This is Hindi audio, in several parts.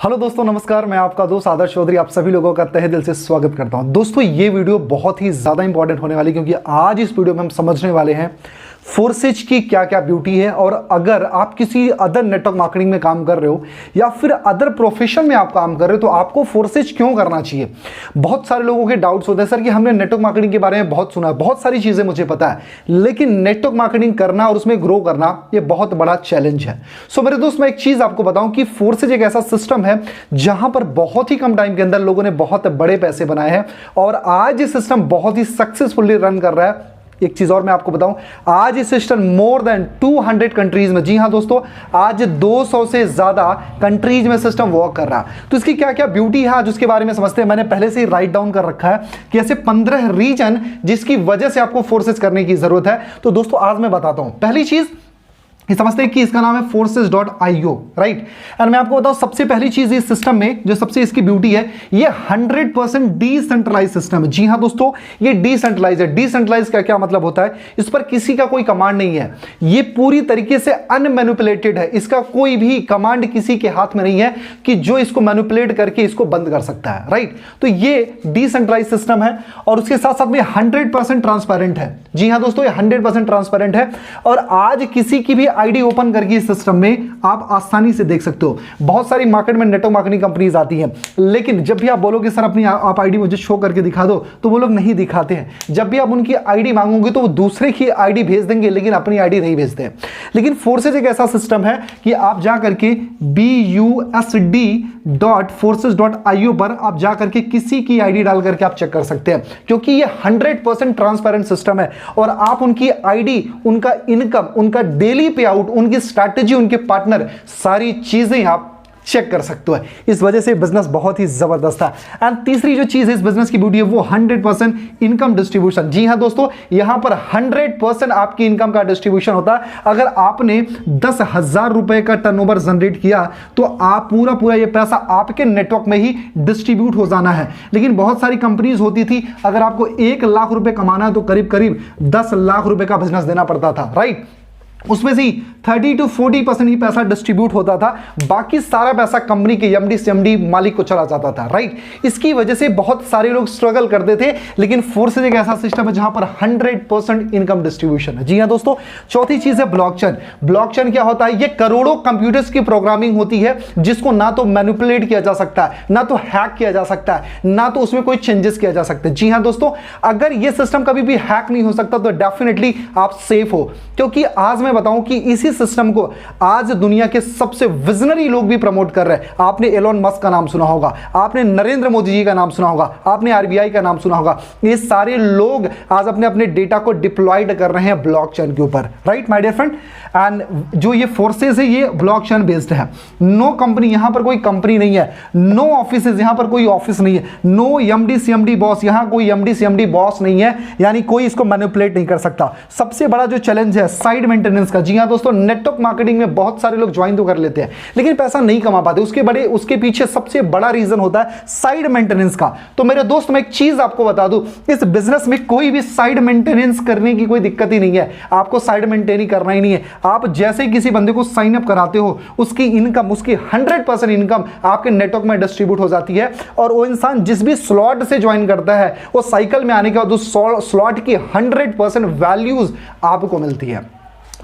हेलो दोस्तों, नमस्कार। मैं आपका दोस्त आदर्श चौधरी आप सभी लोगों का तहे दिल से स्वागत करता हूं। दोस्तों, ये वीडियो बहुत ही ज़्यादा इंपॉर्टेंट होने वाली, क्योंकि आज इस वीडियो में हम समझने वाले हैं फोर्सेज की क्या क्या ब्यूटी है। और अगर आप किसी अदर नेटवर्क मार्केटिंग में काम कर रहे हो या फिर अदर प्रोफेशन में आप काम कर रहे हो तो आपको फोर्सेज क्यों करना चाहिए। बहुत सारे लोगों के डाउट्स होते हैं, सर कि हमने नेटवर्क मार्केटिंग के बारे में बहुत सुना है, बहुत सारी चीज़ें मुझे पता है, लेकिन नेटवर्क मार्केटिंग करना और उसमें ग्रो करना ये बहुत बड़ा चैलेंज है। सो मेरे दोस्त, मैं एक चीज़ आपको बताऊं कि फोर्सेज एक ऐसा सिस्टम है जहां पर बहुत ही कम टाइम के अंदर लोगों ने बहुत बड़े पैसे बनाए हैं और आज ये सिस्टम बहुत ही सक्सेसफुली रन कर रहा है। एक चीज और मैं आपको बताऊं, आज ये सिस्टम मोर देन 200 कंट्रीज में, जी हां दोस्तों, आज 200 से ज्यादा कंट्रीज में सिस्टम वर्क कर रहा है। तो इसकी क्या क्या ब्यूटी है आज उसके बारे में समझते हैं। मैंने पहले से ही राइट डाउन कर रखा है कि ऐसे 15 रीजन जिसकी वजह से आपको फोर्सेस करने की जरूरत है। तो दोस्तों आज मैं बताता हूं। पहली चीज ये समझते हैं कि इसका नाम है forces.io, राइट। और मैं आपको बताऊं, सबसे पहली चीज इस सिस्टम में जो सबसे इसकी ब्यूटी है, ये 100% डिसेंट्रलाइज सिस्टम है। जी हां दोस्तों, ये डिसेंट्रलाइज है। डिसेंट्रलाइज का क्या मतलब होता है, इस पर किसी का कोई कमांड नहीं है, ये पूरी तरीके से अनमैनिपुलेटेड है। इसका कोई भी कमांड किसी के हाथ में नहीं है कि जो इसको मैनिपुलेट करके इसको बंद कर सकता है, राइट। तो ये डिसेंट्रलाइज सिस्टम है और उसके साथ साथ में 100% ट्रांसपेरेंट है। जी हां दोस्तों, ये 100% ट्रांसपेरेंट है और आज किसी की भी आईडी ओपन करके इस सिस्टम में आप आसानी से देख सकते हो। बहुत सारी मार्केट में नेटवर्क मार्केटिंग कंपनीज आती हैं, लेकिन जब भी आप बोलोगे सर अपनी आप आईडी मुझे शो करके दिखा दो, तो वो लोग नहीं दिखाते हैं। जब भी आप उनकी आईडी मांगोगे तो वो दूसरे की आईडी भेज देंगे, लेकिन अपनी आईडी नहीं भेजते हैं। लेकिन फोर्सेज एक ऐसा सिस्टम है कि आप जा करके busd.forces.io पर आप जा करके किसी की आईडी डाल करके आप चेक कर सकते हैं, क्योंकि ये 100% ट्रांसपेरेंट सिस्टम है और आप उनकी आईडी, उनका इनकम, उनका डेली पे आउट, उनकी स्ट्रैटेजी, उनके पार्टनर, सारी चीजें आप चेक कर सकते हो। इस वजह से बिजनेस बहुत ही जबरदस्त है। एंड तीसरी जो चीज है इस बिजनेस की ब्यूटी है वो 100% इनकम डिस्ट्रीब्यूशन। जी हां दोस्तों, यहां पर 100% आपकी इनकम का डिस्ट्रीब्यूशन होता है। अगर आपने 10,000 रुपए का टर्नओवर जनरेट किया तो आप पूरा ये पैसा आपके नेटवर्क में ही डिस्ट्रीब्यूट हो जाना है। लेकिन बहुत सारी कंपनीज होती थी, अगर आपको 1 लाख रुपए कमाना है तो करीब करीब 10 लाख रुपए का बिजनेस देना पड़ता था, राइट। उसमें से 30 to 40% ही पैसा डिस्ट्रीब्यूट होता था, बाकी सारा पैसा कंपनी के एमडी सीएमडी मालिक को चला जाता था, राइट। इसकी वजह से बहुत सारे लोग स्ट्रगल करते थे, लेकिन फोर्सेज एक ऐसा सिस्टम है जहां पर 100% इनकम डिस्ट्रीब्यूशन है। जी हां दोस्तों, चौथी चीज है ब्लॉकचेन। ब्लॉकचेन क्या होता है, ये करोड़ों कंप्यूटर्स की प्रोग्रामिंग होती है जिसको ना तो मैनिपुलेट किया जा सकता है, ना तो हैक किया जा सकता है, ना तो उसमें कोई चेंजेस किया जा सकता है। जी हां दोस्तों, अगर ये सिस्टम कभी भी हैक नहीं हो सकता तो डेफिनेटली आप सेफ हो, क्योंकि आज मैं बताऊं कि इसी सिस्टम को आज दुनिया के सबसे विजनरी लोग भी प्रमोट कर रहे हैं। आपने एलोन मस्क का नाम सुना होगा, आपने नरेंद्र मोदी जी का नाम सुना होगा, आपने आरबीआई का नाम सुना होगा। ये सारे लोग आज अपने अपने डेटा को डिप्लॉयड कर रहे हैं ब्लॉकचेन के ऊपर, right my dear friend. And जो ये फोर्सेस है ये ब्लॉकचेन बेस्ड है। नो कंपनी, यहां पर कोई कंपनी नहीं है, नो ऑफिस, यहां पर कोई ऑफिस नहीं है, नो एमडी सीएमडी बॉस, यहां कोई एमडी सीएमडी बॉस नहीं है, यानी कोई इसको मैनिपुलेट नहीं कर सकता। सबसे बड़ा जो चैलेंज है साइड मेंटेनेंस का। जी हां दोस्तों, नेटवर्क मार्केटिंग में बहुत सारे लोग ज्वाइन तो कर लेते हैं लेकिन पैसा नहीं कमा पाते। उसके पीछे सबसे बड़ा रीजन होता है साइड मेंटेनेंस का। तो मेरे दोस्त, मैं एक चीज आपको बता दूं, इस बिजनेस में कोई भी साइड मेंटेनेंस करने की कोई दिक्कत ही नहीं है। आपको साइड मेंटेन ही करना ही नहीं है। आप जैसे ही किसी बंदे को साइन अप कराते हो, उसकी इनकम, उसकी 100% इनकम आपके नेटवर्क में डिस्ट्रीब्यूट हो जाती है और वो इंसान जिस भी स्लॉट से ज्वाइन करता है, वो साइकिल में आने के बाद उस स्लॉट की 100% वैल्यूज आपको मिलती है।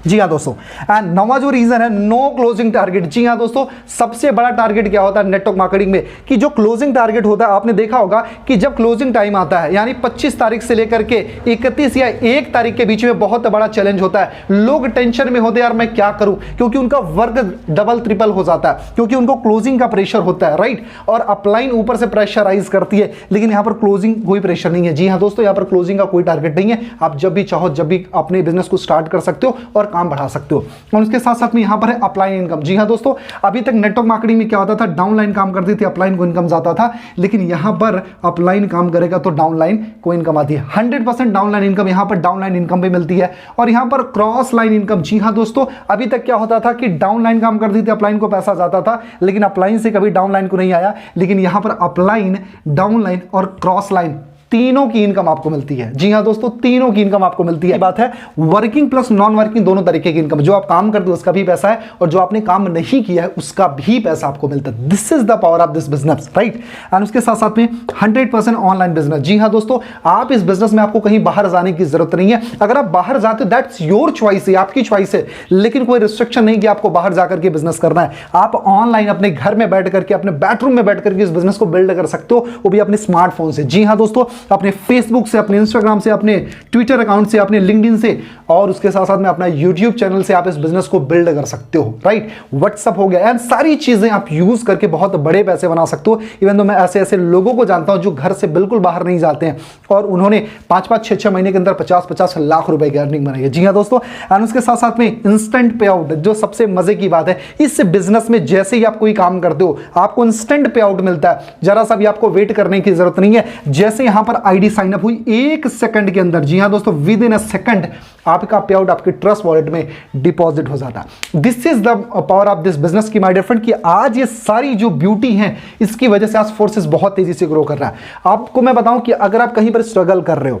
जी हाँ दोस्तों, एंड नौवां जो रीजन है, नो क्लोजिंग टारगेट। जी हाँ दोस्तों, सबसे बड़ा टारगेट क्या होता है नेटवर्क मार्केटिंग में, कि जो क्लोजिंग टारगेट होता है, आपने देखा होगा कि जब क्लोजिंग टाइम आता है, यानी 25 तारीख से लेकर के 31 या 1 तारीख के बीच में बहुत बड़ा चैलेंज होता है। लोग टेंशन में होते हैं, यार मैं क्या करूं, क्योंकि उनका वर्क डबल ट्रिपल हो जाता है, क्योंकि उनको क्लोजिंग का प्रेशर होता है, राइट। और अपलाइन ऊपर से प्रेशराइज करती है, लेकिन यहां पर क्लोजिंग कोई प्रेशर नहीं है। जी हाँ दोस्तों, यहां पर क्लोजिंग का कोई टारगेट नहीं है। आप जब भी चाहो जब भी अपने बिजनेस को स्टार्ट कर सकते हो और काम बढ़ा सकते हो। और उसके साथ साथ में यहां पर है अपलाइन इनकम। जी हां दोस्तों, अभी तक नेटवर्क मार्केटिंग में क्या होता था, डाउनलाइन काम करती थी, अपलाइन को इनकम जाता था, लेकिन यहां पर अपलाइन काम करेगा तो डाउनलाइन को इनकम आती है। 100% डाउनलाइन इनकम, यहां पर डाउनलाइन इनकम भी मिलती है। और यहां पर क्रॉस लाइन इनकम। जी हां दोस्तों, अभी तक क्या होता था कि डाउनलाइन काम करती थी, अपलाइन को पैसा जाता था, लेकिन अपलाइन से कभी डाउनलाइन को नहीं आया। लेकिन यहां पर अपलाइन, डाउनलाइन और क्रॉस लाइन तीनों की इनकम आपको मिलती है। जी हां दोस्तों, तीनों की इनकम आपको मिलती है। बात है वर्किंग प्लस नॉन वर्किंग दोनों तरीके की इनकम, जो आप काम करते हो उसका भी पैसा है और जो आपने काम नहीं किया है उसका भी पैसा आपको मिलता है। This is the power of this business, right. And उसके साथ साथ में 100% ऑनलाइन बिजनेस। जी हां दोस्तों, आप इस बिजनेस में आपको कहीं बाहर जाने की जरूरत नहीं है। अगर आप बाहर जाते हो दैट्स योर चॉइस है, आपकी चॉइस है, लेकिन कोई रिस्ट्रिक्शन नहीं कि आपको बाहर जाकर के बिजनेस करना है। आप ऑनलाइन अपने घर में बैठ करके, अपने बेडरूम में बैठ करके इस बिजनेस को बिल्ड कर सकते हो, वो भी अपने स्मार्टफोन से। जी हां दोस्तों, अपने फेसबुक से, अपने इंस्टाग्राम से, अपने ट्विटर अकाउंट से, अपने लिंक्डइन से और उसके साथ साथ में अपना यूट्यूब चैनल से आप इस बिजनेस को बिल्ड कर सकते हो, राइट। व्हाट्सएप हो गया, एंड सारी चीजें आप यूज करके बहुत बड़े पैसे बना सकते हो। इवन तो मैं ऐसे ऐसे लोगों को जानता हूं जो घर से बिल्कुल बाहर नहीं जाते हैं और उन्होंने 5-5, 6-6 महीने के अंदर 50-50 लाख रुपए की अर्निंग बनाई है। जी हां दोस्तों, एंड उसके साथ साथ में इंस्टेंट पे आउट, जो सबसे मजे की बात है इस बिजनेस में, जैसे ही आप कोई काम करते हो आपको इंस्टेंट पे आउट मिलता है। जरा सा भी आपको वेट करने की जरूरत नहीं है। जैसे यहां पर आईडी साइन अप हुई 1 सेकंड के अंदर, जी हां दोस्तों, विद इन अ सेकंड आपका पे आउट आपके ट्रस्ट वॉलेट में डिपॉजिट हो जाता है। This is the power of this business की माय डियर फ्रेंड, कि आज ये सारी जो ब्यूटी है इसकी वजह से आज फोर्सेस बहुत तेजी से ग्रो कर रहा है। आपको मैं बताऊं कि अगर आप कहीं पर स्ट्रगल कर रहे हो,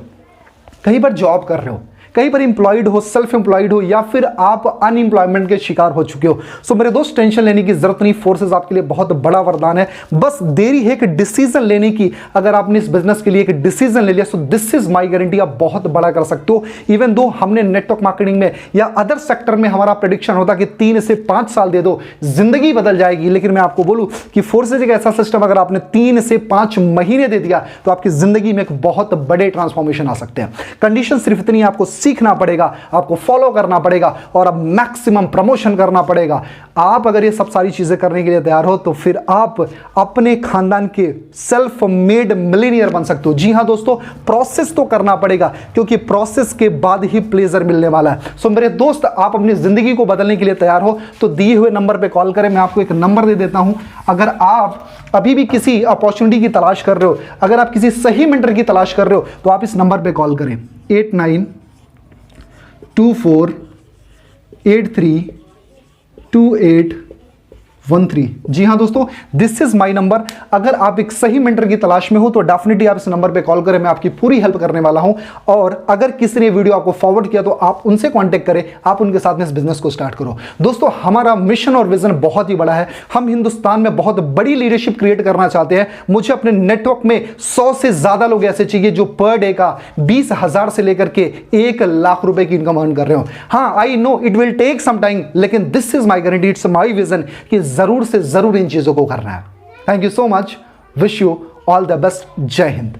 कहीं पर जॉब कर रहे हो, कहीं पर इंप्लॉयड हो, सेल्फ एम्प्लॉयड हो, या फिर आप अनएम्प्लॉयमेंट के शिकार हो चुके हो, सो मेरे दोस्त टेंशन लेने की जरूरत नहीं। फोर्सेस आपके लिए बहुत बड़ा वरदान है, बस देरी है एक डिसीजन लेने की। अगर आपने इस बिजनेस के लिए एक डिसीजन ले लिया, so this is my guarantee, आप बहुत बड़ा कर सकते हो। इवन दो हमने नेटवर्क मार्केटिंग में या अदर सेक्टर में हमारा प्रेडिक्शन होता कि 3 से 5 साल दे दो जिंदगी बदल जाएगी, लेकिन मैं आपको बोलूं कि फोर्सेस एक ऐसा सिस्टम, अगर आपने 3 से 5 महीने दे दिया तो आपकी जिंदगी में एक बहुत बड़े ट्रांसफॉर्मेशन आ सकते हैं। कंडीशन सिर्फ इतनी, आपको सीखना पड़ेगा, आपको फॉलो करना पड़ेगा और अब मैक्सिमम प्रमोशन करना पड़ेगा। आप अगर ये सब सारी चीजें करने के लिए तैयार हो तो फिर आप अपने खानदान के सेल्फ मेड मिलीनियर बन सकते हो। जी हां दोस्तों, प्रोसेस तो करना पड़ेगा क्योंकि प्रोसेस के बाद ही प्लेजर मिलने वाला है। सो मेरे दोस्त, आप अपनी जिंदगी को बदलने के लिए तैयार हो तो दिए हुए नंबर पे कॉल करें। मैं आपको एक नंबर दे देता हूं। अगर आप अभी भी किसी अपॉर्चुनिटी की तलाश कर रहे हो, अगर आप किसी सही मेंटर की तलाश कर रहे हो तो आप इस नंबर पे कॉल करें, 8924832813। जी हां दोस्तों, दिस इज माय नंबर। अगर आप एक सही मेंटर की तलाश में हो तो डेफिनेटली आप इस नंबर पे कॉल करें, मैं आपकी पूरी हेल्प करने वाला हूं। और अगर किसी ने वीडियो आपको फॉरवर्ड किया तो आप उनसे कांटेक्ट करें, आप उनके साथ में इस बिजनेस को स्टार्ट करो। दोस्तों, हमारा मिशन और विजन बहुत ही बड़ा है। हम हिंदुस्तान में बहुत बड़ी लीडरशिप क्रिएट करना चाहते हैं। मुझे अपने नेटवर्क में 100 से ज्यादा लोग ऐसे चाहिए जो पर डे का 20,000 से लेकर के 1 लाख रुपए की इनकम अर्न कर रहे हो। हाँ, I know it will take some time, लेकिन this is my guarantee, it's my vision कि जरूर से जरूर इन चीजों को करना है। Thank you so much, wish you all the best. जय हिंद।